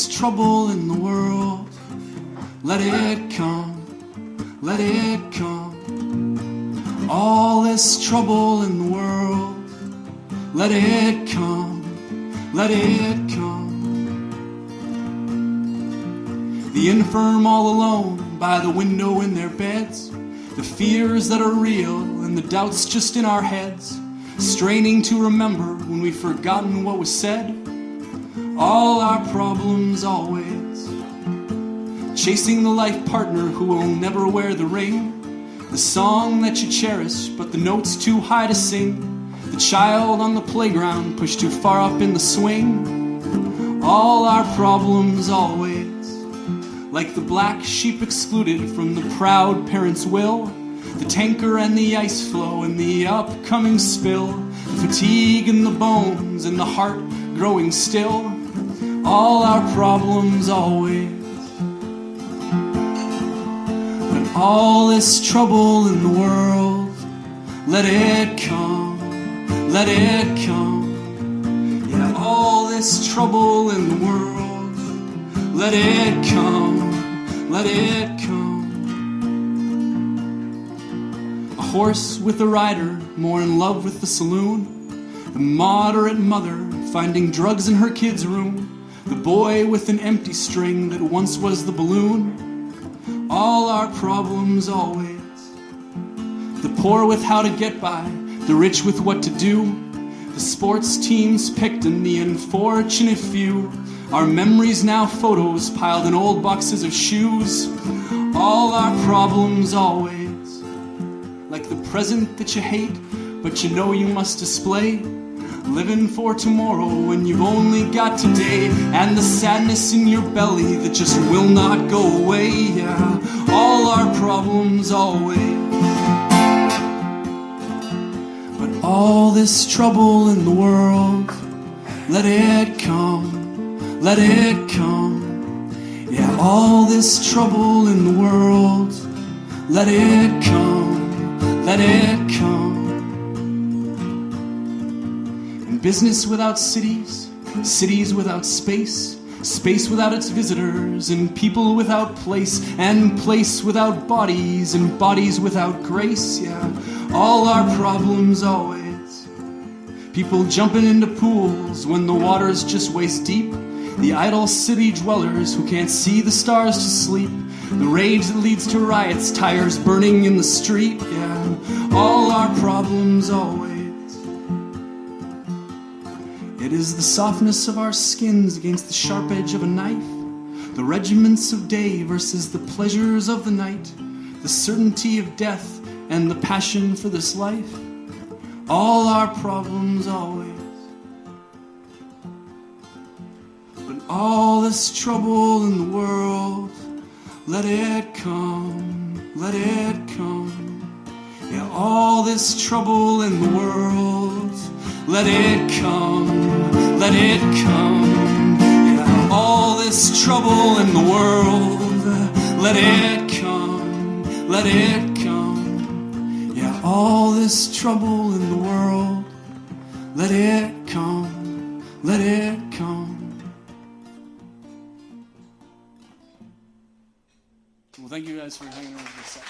this trouble in the world, let it come, let it come. All this trouble in the world, let it come, let it come. The infirm all alone by the window in their beds, the fears that are real and the doubts just in our heads, straining to remember when we've forgotten what was said. All our problems always, chasing the life partner who will never wear the ring, the song that you cherish but the note's too high to sing, the child on the playground pushed too far up in the swing. All our problems always, like the black sheep excluded from the proud parent's will, the tanker and the ice flow and the upcoming spill, the fatigue in the bones and the heart growing still. All our problems always. But all this trouble in the world, let it come, let it come. Yeah, all this trouble in the world, let it come, let it come. A horse with a rider, more in love with the saloon, the moderate mother finding drugs in her kid's room, the boy with an empty string that once was the balloon. All our problems always. The poor with how to get by, the rich with what to do, the sports teams picked and the unfortunate few, our memories now photos piled in old boxes of shoes. All our problems always. Like the present that you hate, but you know you must display, living for tomorrow when you've only got today, and the sadness in your belly that just will not go away. Yeah, all our problems always. But all this trouble in the world, let it come, let it come. Yeah, all this trouble in the world, let it come, let it come. Business without cities, cities without space, space without its visitors, and people without place, and place without bodies, and bodies without grace. Yeah, all our problems always. People jumping into pools when the water's just waist deep, the idle city dwellers who can't see the stars to sleep, the rage that leads to riots, tires burning in the street. Yeah, all our problems always. It is the softness of our skins against the sharp edge of a knife, the regiments of day versus the pleasures of the night, the certainty of death and the passion for this life. All our problems always. But all this trouble in the world, let it come, let it come. Yeah, all this trouble in the world, let it come, let it come. Yeah, all this trouble in the world, let it come, let it come. Yeah, all this trouble in the world, let it come, let it come. Well, thank you guys for hanging over this set.